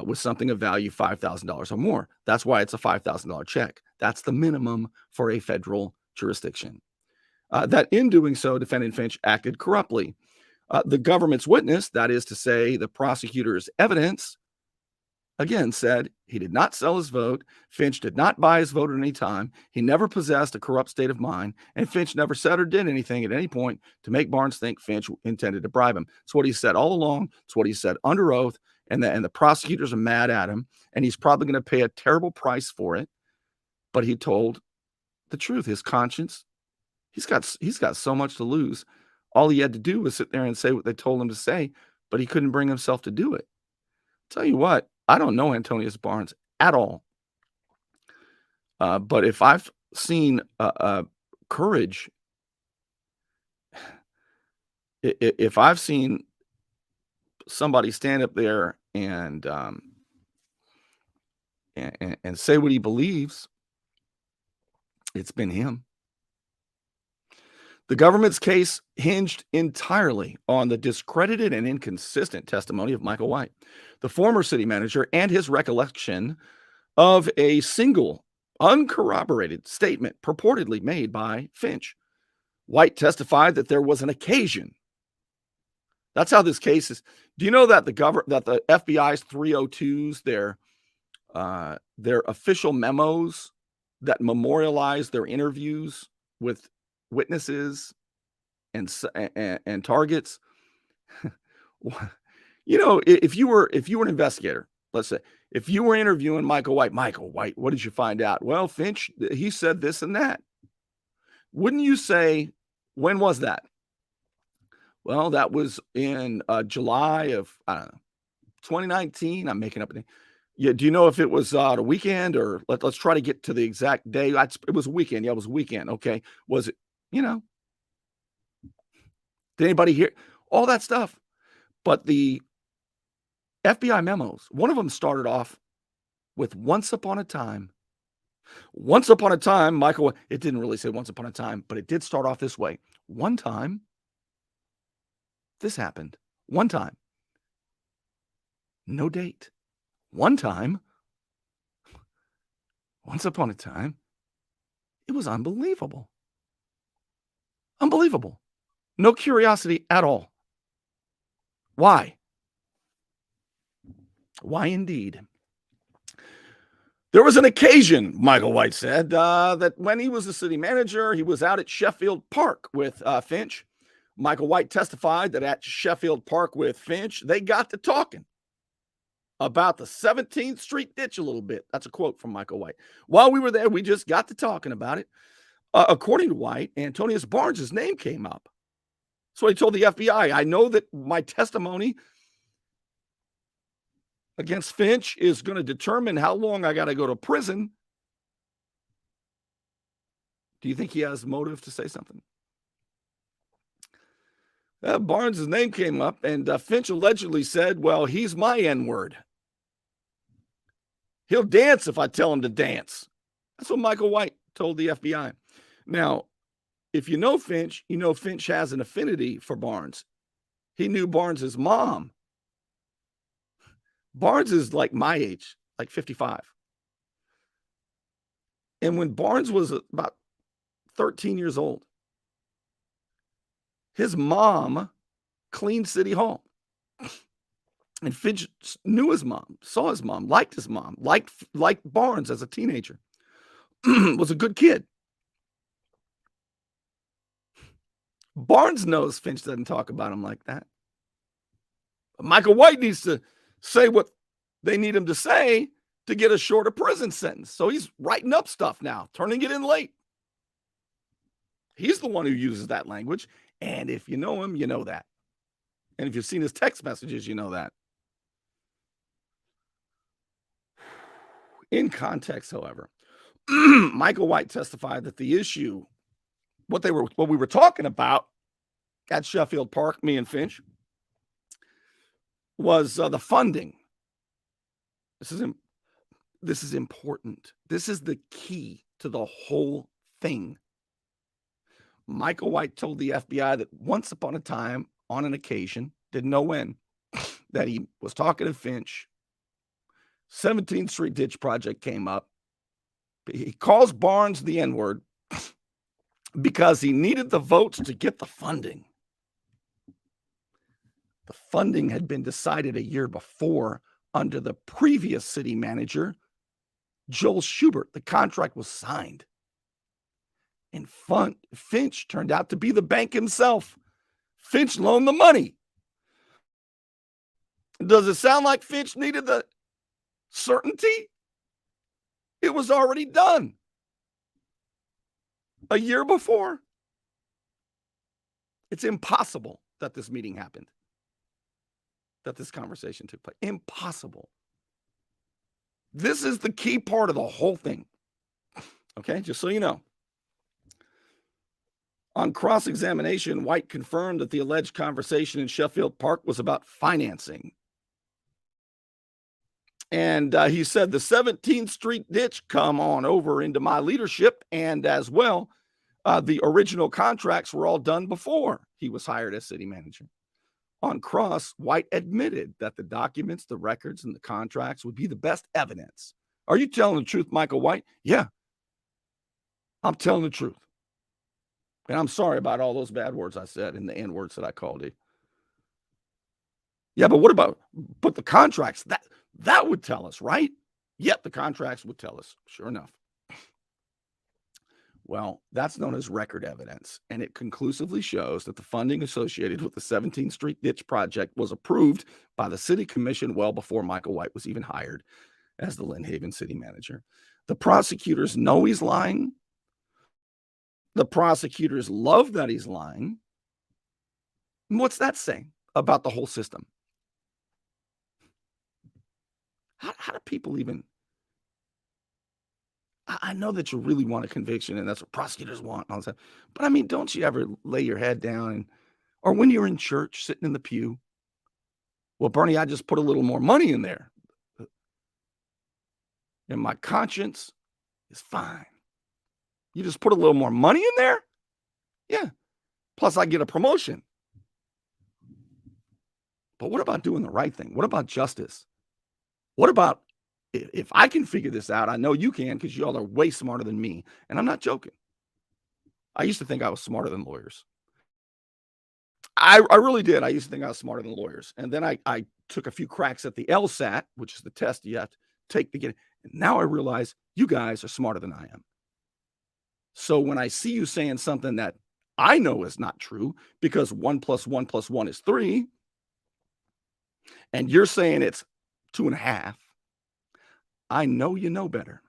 A: with something of value, $5,000 or more. That's why it's a $5,000 check. That's the minimum for a federal jurisdiction. That in doing so, defendant Finch acted corruptly. The government's witness, that is to say, the prosecutor's evidence, again said he did not sell his vote. Finch did not buy his vote at any time. He never possessed a corrupt state of mind, and Finch never said or did anything at any point to make Barnes think Finch intended to bribe him. It's what he said all along. It's what he said under oath, and the prosecutors are mad at him, and he's probably going to pay a terrible price for it. But he told the truth. His conscience, he's got so much to lose. All he had to do was sit there and say what they told him to say, but he couldn't bring himself to do it. Tell you what, I don't know Antonius Barnes at all. But if I've seen courage, if I've seen somebody stand up there and say what he believes, it's been him. The government's case hinged entirely on the discredited and inconsistent testimony of Michael White, the former city manager, and his recollection of a single uncorroborated statement purportedly made by Finch. White testified that there was an occasion. That's how this case is. Do you know that the FBI's 302s, their official memos that memorialize their interviews with witnesses and targets? You know, if you were an investigator, let's say, if you were interviewing Michael White, what did you find out? Well, Finch, he said this and that. Wouldn't you say, when was that? Well, that was in July of, I don't know, 2019. I'm making up a name. Yeah, do you know if it was the weekend, or let's try to get to the exact day? It was a weekend. Yeah, it was a weekend. Okay. Was it, did anybody hear all that stuff? But the FBI memos, one of them started off with once upon a time. Once upon a time, Michael, it didn't really say once upon a time, but it did start off this way. One time, this happened. One time. No date. One time. Once upon a time. It was unbelievable. Unbelievable. No curiosity at all. Why? Why indeed? There was an occasion, Michael White said, that when he was the city manager, he was out at Sheffield Park with Finch. Michael White testified that at Sheffield Park with Finch, they got to talking about the 17th Street ditch a little bit. That's a quote from Michael White. While we were there, we just got to talking about it. According to White, Antonius Barnes' name came up. So he told the FBI, I know that my testimony against Finch is going to determine how long I got to go to prison. Do you think he has motive to say something? Barnes' name came up, and Finch allegedly said, well, he's my N-word. He'll dance if I tell him to dance. That's what Michael White told the FBI. Now, if you know Finch, you know Finch has an affinity for Barnes. He knew Barnes' mom. Barnes is like my age, like 55. And when Barnes was about 13 years old, his mom cleaned City Hall. And Finch knew his mom, saw his mom, liked his mom, liked Barnes as a teenager, was a good kid. Barnes knows Finch doesn't talk about him like that. But Michael White needs to say what they need him to say to get a shorter prison sentence. So he's writing up stuff now, turning it in late. He's the one who uses that language. And if you know him, you know that. And if you've seen his text messages, you know that. In context, however, Michael White testified that the issue, what we were talking about at Sheffield Park, me and Finch, was the funding. This is important. This is the key to the whole thing. Michael White told the FBI that once upon a time, on an occasion, didn't know when, that he was talking to Finch. 17th Street Ditch Project came up. He calls Barnes the N-word because he needed the votes to get the funding. The funding had been decided a year before under the previous city manager, Joel Schubert. The contract was signed. And Finch turned out to be the bank himself. Finch loaned the money. Does it sound like Finch needed the certainty? It was already done. a year before. It's impossible that this meeting happened, that this conversation took place. Impossible. This is the key part of the whole thing. Okay, just so you know. On cross-examination, White confirmed that the alleged conversation in Sheffield Park was about financing. And he said the 17th Street ditch come on over into my leadership, and as well, the original contracts were all done before he was hired as city manager. On cross, White admitted that the documents, the records, and the contracts would be the best evidence. Are you telling the truth, Michael White? Yeah, I'm telling the truth. And I'm sorry about all those bad words I said and the N words that I called you. Yeah, but what about the contracts? That would tell us, right? Yep, the contracts would tell us, sure enough. Well, that's known as record evidence, and it conclusively shows that the funding associated with the 17th Street Ditch project was approved by the city commission well before Michael White was even hired as the Lynn Haven city manager. The prosecutors know he's lying. The prosecutors love that he's lying. And what's that saying about the whole system? How do people even... I know that you really want a conviction, and that's what prosecutors want. And all that, but I mean, don't you ever lay your head down or when you're in church sitting in the pew, well, Bernie, I just put a little more money in there, and my conscience is fine. You just put a little more money in there? Yeah. Plus, I get a promotion. But what about doing the right thing? What about justice? What about, if I can figure this out, I know you can, because y'all are way smarter than me. And I'm not joking. I used to think I was smarter than lawyers. I really did. I used to think I was smarter than lawyers. And then I took a few cracks at the LSAT, which is the test you have to take to get it. And now I realize you guys are smarter than I am. So when I see you saying something that I know is not true, because 1 + 1 + 1 is 3, and you're saying it's 2.5, I know you know better.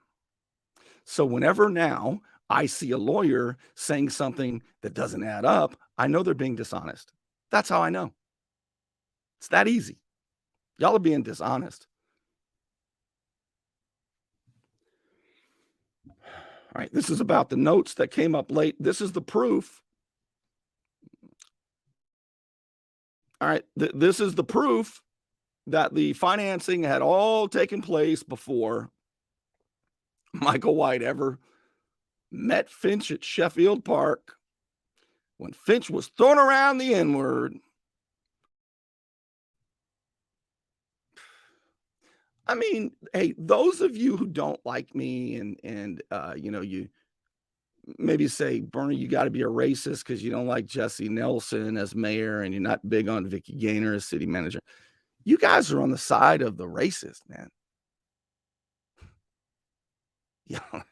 A: So whenever now I see a lawyer saying something that doesn't add up, I know they're being dishonest. That's how I know. It's that easy. Y'all are being dishonest. All right, this is about the notes that came up late. This is the proof. All right, this is the proof that the financing had all taken place before Michael White ever met Finch at Sheffield Park, when Finch was throwing around the N-word. I mean, hey, those of you who don't like me and you know, you maybe say, Bernie, you got to be a racist because you don't like Jesse Nelson as mayor and you're not big on Vicky Gaynor as city manager. You guys are on the side of the racist, man. Yeah.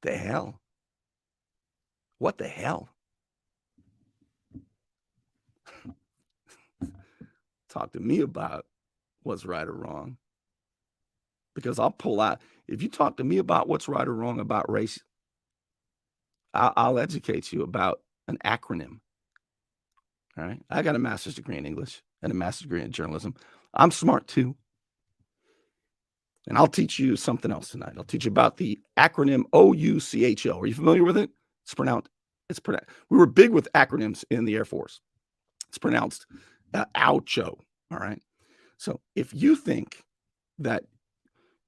A: The hell? What the hell? Talk to me about what's right or wrong. Because I'll pull out. If you talk to me about what's right or wrong about race, I'll educate you about an acronym. All right. I got a master's degree in English and a master's degree in journalism. I'm smart too. And I'll teach you something else tonight. I'll teach you about the acronym OUCHO. Are you familiar with it? It's pronounced. We were big with acronyms in the Air Force. It's pronounced OUCHO. All right. So if you think that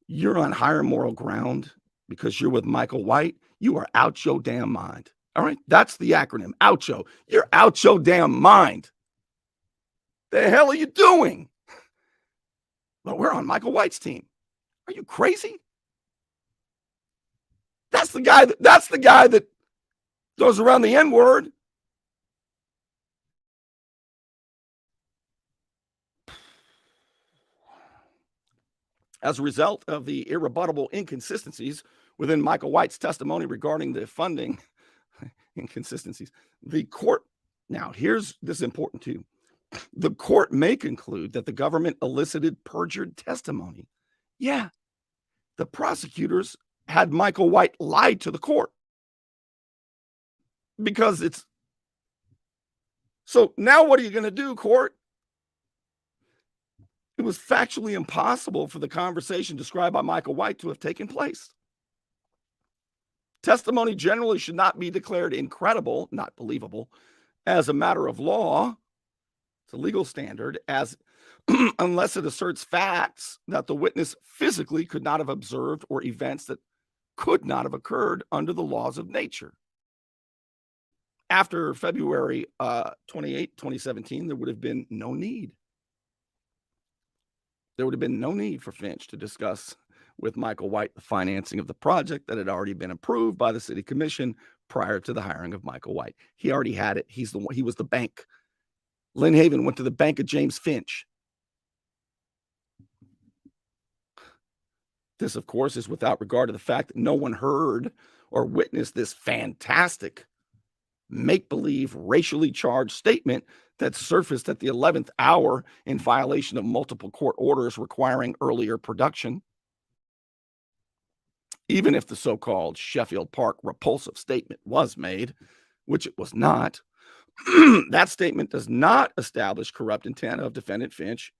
A: you're on higher moral ground because you're with Michael White, you are out your damn mind. All right. That's the acronym. OUCHO. You're out your damn mind. The hell are you doing? But we're on Michael White's team. Are you crazy? That's the guy that goes around the N-word. As a result of the irrebuttable inconsistencies within Michael White's testimony regarding the funding inconsistencies, the court, now this is important too. The court may conclude that the government elicited perjured testimony. Yeah, the prosecutors had Michael White lied to the court. Because it's so now what are you going to do, court? It was factually impossible for the conversation described by Michael White to have taken place. Testimony generally should not be declared incredible, not believable, as a matter of law. It's a legal standard, as unless it asserts facts that the witness physically could not have observed or events that could not have occurred under the laws of nature. After February 28, 2017, there would have been no need. There would have been no need for Finch to discuss with Michael White the financing of the project that had already been approved by the city commission prior to the hiring of Michael White. He already had it. He was the bank. Lynn Haven went to the bank of James Finch. This, of course, is without regard to the fact that no one heard or witnessed this fantastic make-believe racially charged statement that surfaced at the 11th hour in violation of multiple court orders requiring earlier production. Even if the so-called Sheffield Park repulsive statement was made, which it was not, that statement does not establish corrupt intent of defendant Finch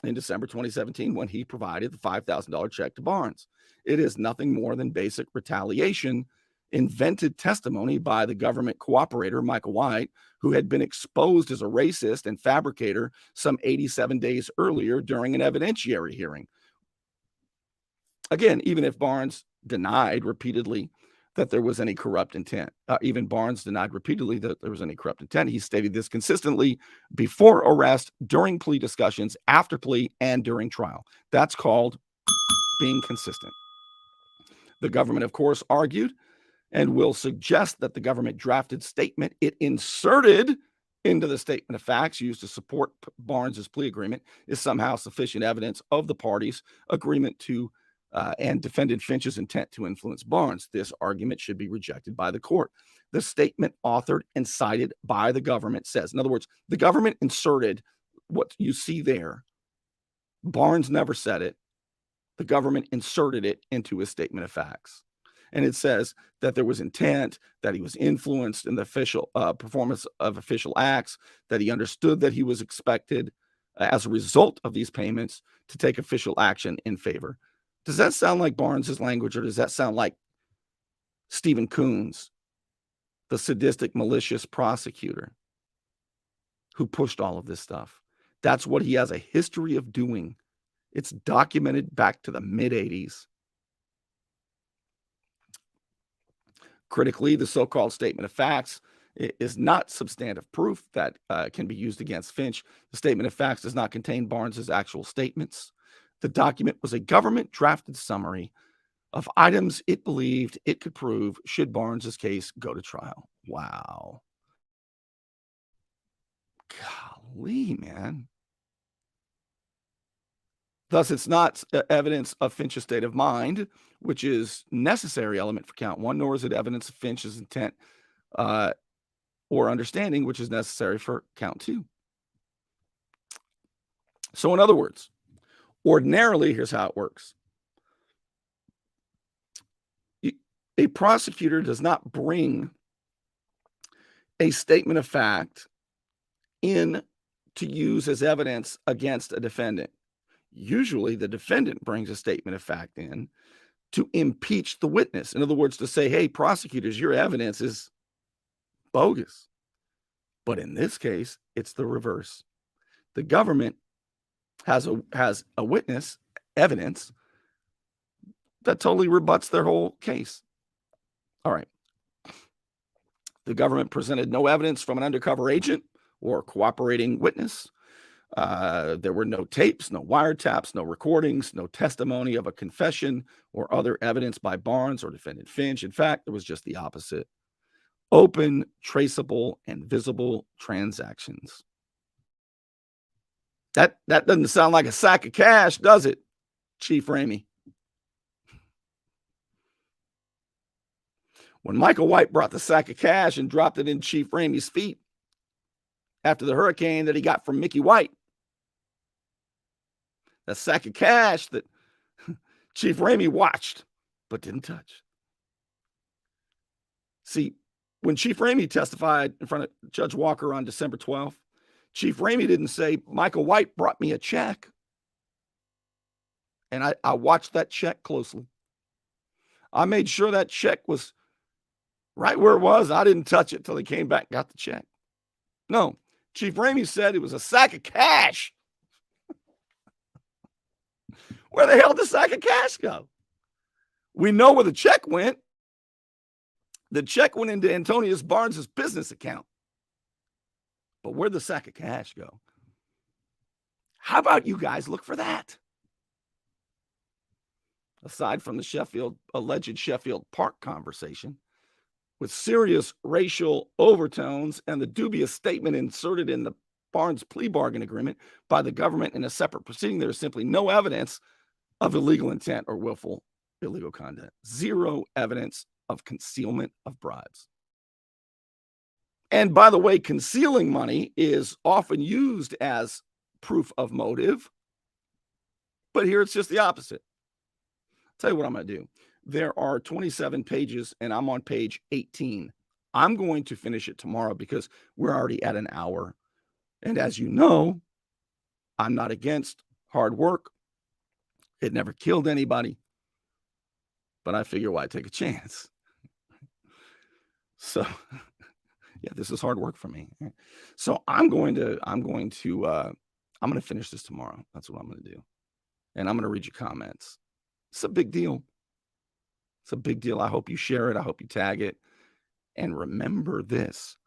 A: in December 2017 when he provided the $5,000 check to Barnes. It is nothing more than basic retaliation, invented testimony by the government cooperator, Michael White, who had been exposed as a racist and fabricator some 87 days earlier during an evidentiary hearing. Again, even if Barnes denied repeatedly that there was any corrupt intent, even Barnes denied repeatedly that there was any corrupt intent. He stated this consistently before arrest, during plea discussions, after plea, and during trial. That's called being consistent. The government, of course, argued and will suggest that the government drafted statement it inserted into the statement of facts used to support Barnes's plea agreement is somehow sufficient evidence of the parties' agreement to and defendant Finch's intent to influence Barnes. This argument should be rejected by the court. The statement authored and cited by the government says, in other words, the government inserted what you see there. Barnes never said it. The government inserted it into his statement of facts. And it says that there was intent, that he was influenced in the official performance of official acts, that he understood that he was expected as a result of these payments to take official action in favor. Does that sound like Barnes's language, or does that sound like Stephen Coons, the sadistic, malicious prosecutor who pushed all of this stuff? That's what he has a history of doing. It's documented back to the mid-'80s. Critically, the so-called statement of facts is not substantive proof that can be used against Finch. The statement of facts does not contain Barnes's actual statements. The document was a government-drafted summary of items it believed it could prove should Barnes's case go to trial. Wow. Golly, man. Thus, it's not evidence of Finch's state of mind, which is necessary element for count one, nor is it evidence of Finch's intent or understanding, which is necessary for count two. So in other words, ordinarily, here's how it works. A prosecutor does not bring a statement of fact in to use as evidence against a defendant. Usually the defendant brings a statement of fact in to impeach the witness. In other words, to say, hey, prosecutors, your evidence is bogus. But in this case, it's the reverse. The government has a witness, evidence, that totally rebuts their whole case. All right. The government presented no evidence from an undercover agent or cooperating witness. There were no tapes, no wiretaps, no recordings, no testimony of a confession or other evidence by Barnes or defendant Finch. In fact, there was just the opposite. Open, traceable, and visible transactions. That doesn't sound like a sack of cash, does it, Chief Ramey? When Michael White brought the sack of cash and dropped it in Chief Ramey's feet after the hurricane that he got from Mickey White, that sack of cash that Chief Ramey watched but didn't touch. See, when Chief Ramey testified in front of Judge Walker on December 12th, Chief Ramey didn't say, Michael White brought me a check. And I watched that check closely. I made sure that check was right where it was. I didn't touch it till he came back and got the check. No, Chief Ramey said it was a sack of cash. Where the hell did the sack of cash go? We know where the check went. The check went into Antonius Barnes' business account. But where'd the sack of cash go? How about you guys look for that? Aside from the alleged Sheffield Park conversation, with serious racial overtones and the dubious statement inserted in the Barnes plea bargain agreement by the government in a separate proceeding, there is simply no evidence of illegal intent or willful illegal conduct. Zero evidence of concealment of bribes. And by the way, concealing money is often used as proof of motive, but here it's just the opposite. I'll tell you what I'm going to do. There are 27 pages, and I'm on page 18. I'm going to finish it tomorrow because we're already at an hour. And as you know, I'm not against hard work. It never killed anybody. But I figure, why take a chance? So, yeah, this is hard work for me. So I'm going to finish this tomorrow. That's what I'm going to do. And I'm going to read your comments. It's a big deal. It's a big deal. I hope you share it. I hope you tag it. And remember this.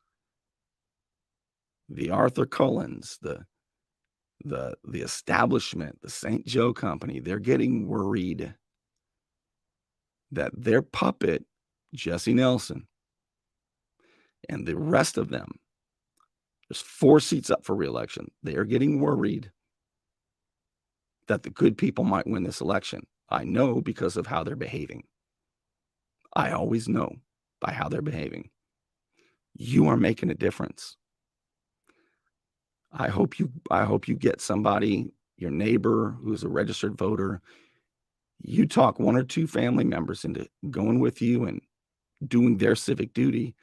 A: The Arthur Cullens, the establishment, the St. Joe Company, they're getting worried that their puppet, Jesse Nelson, and the rest of them, there's 4 seats up for re-election. They are getting worried that the good people might win this election. I know because of how they're behaving. I always know by how they're behaving. You are making a difference. I hope you get somebody, your neighbor who's a registered voter. You talk 1 or 2 family members into going with you and doing their civic duty,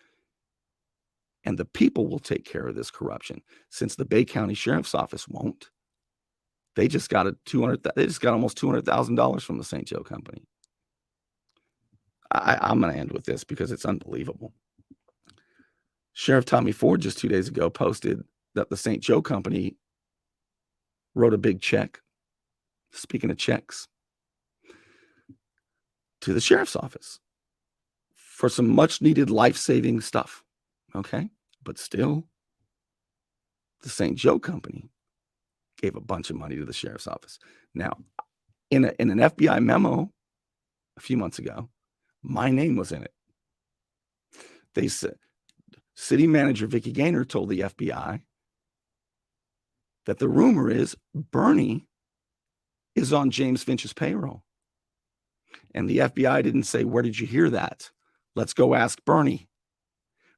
A: and the people will take care of this corruption. Since the Bay County Sheriff's Office won't, they just got almost $200,000 from the St. Joe Company. I'm going to end with this because it's unbelievable. Sheriff Tommy Ford just 2 days ago posted that the St. Joe Company wrote a big check, speaking of checks, to the sheriff's office for some much needed life-saving stuff. Okay. But still, the St. Joe Company gave a bunch of money to the sheriff's office. Now, in an FBI memo a few months ago, my name was in it. They said, City Manager Vicki Gaynor told the FBI that the rumor is Bernie is on James Finch's payroll. And the FBI didn't say, where did you hear that? Let's go ask Bernie.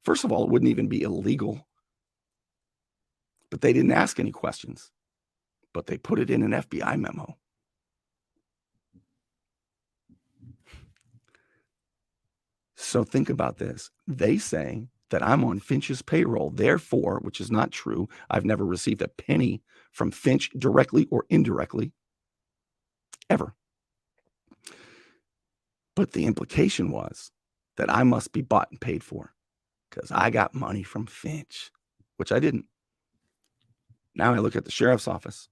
A: First of all, it wouldn't even be illegal. But they didn't ask any questions. But they put it in an FBI memo. So think about this. They say that I'm on Finch's payroll. Therefore, which is not true, I've never received a penny from Finch directly or indirectly, ever. But the implication was that I must be bought and paid for because I got money from Finch, which I didn't. Now I look at the sheriff's office,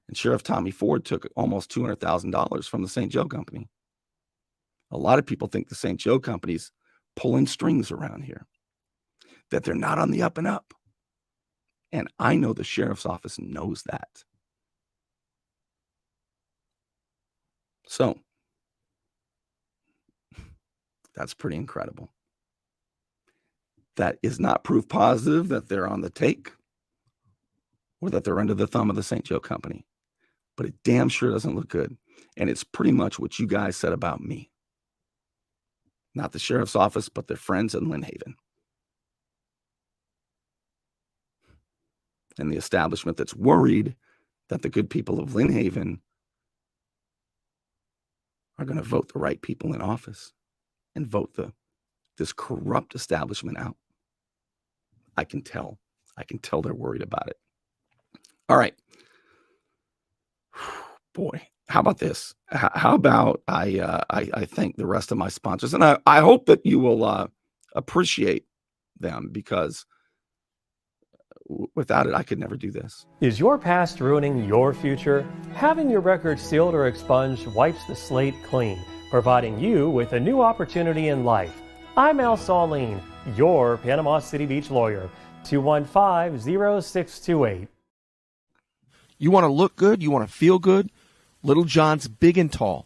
A: and Sheriff Tommy Ford took almost $200,000 from the St. Joe Company. A lot of people think the St. Joe Company's pulling strings around here, that they're not on the up and up. And I know the sheriff's office knows that. So that's pretty incredible. That is not proof positive that they're on the take or that they're under the thumb of the St. Joe Company. But it damn sure doesn't look good. And it's pretty much what you guys said about me. Not the sheriff's office, but their friends in Lynn Haven. And the establishment that's worried that the good people of Lynn Haven are going to vote the right people in office and vote this corrupt establishment out. I can tell. I can tell they're worried about it. All right. Boy, how about this? How about I thank the rest of my sponsors, and I hope that you will appreciate them, because without it, I could never do this.
C: Is your past ruining your future? Having your record sealed or expunged wipes the slate clean, providing you with a new opportunity in life. I'm Al Saulene, your Panama City Beach lawyer. 215-0628.
H: You want to look good? You want to feel good? Little John's Big and Tall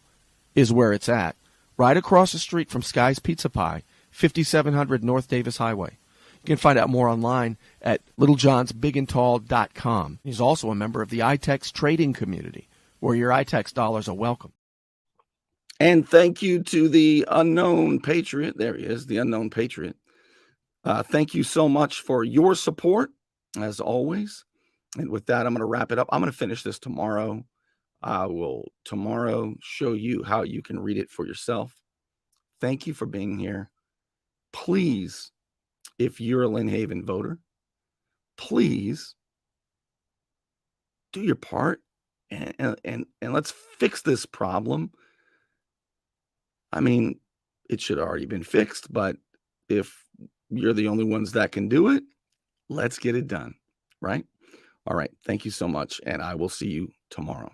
H: is where it's at. Right across the street from Sky's Pizza Pie, 5700 North Davis Highway. You can find out more online at littlejohnsbigandtall.com. He's also a member of the iTex trading community, where your iTex dollars are welcome.
A: And thank you to the Unknown Patriot. There he is, the Unknown Patriot. Thank you so much for your support, as always. And with that, I'm going to wrap it up. I'm going to finish this tomorrow. I will tomorrow show you how you can read it for yourself. Thank you for being here. Please, if you're a Lynn Haven voter, please do your part and let's fix this problem. I mean, it should have already been fixed, but if you're the only ones that can do it, let's get it done, right? All right. Thank you so much, and I will see you tomorrow.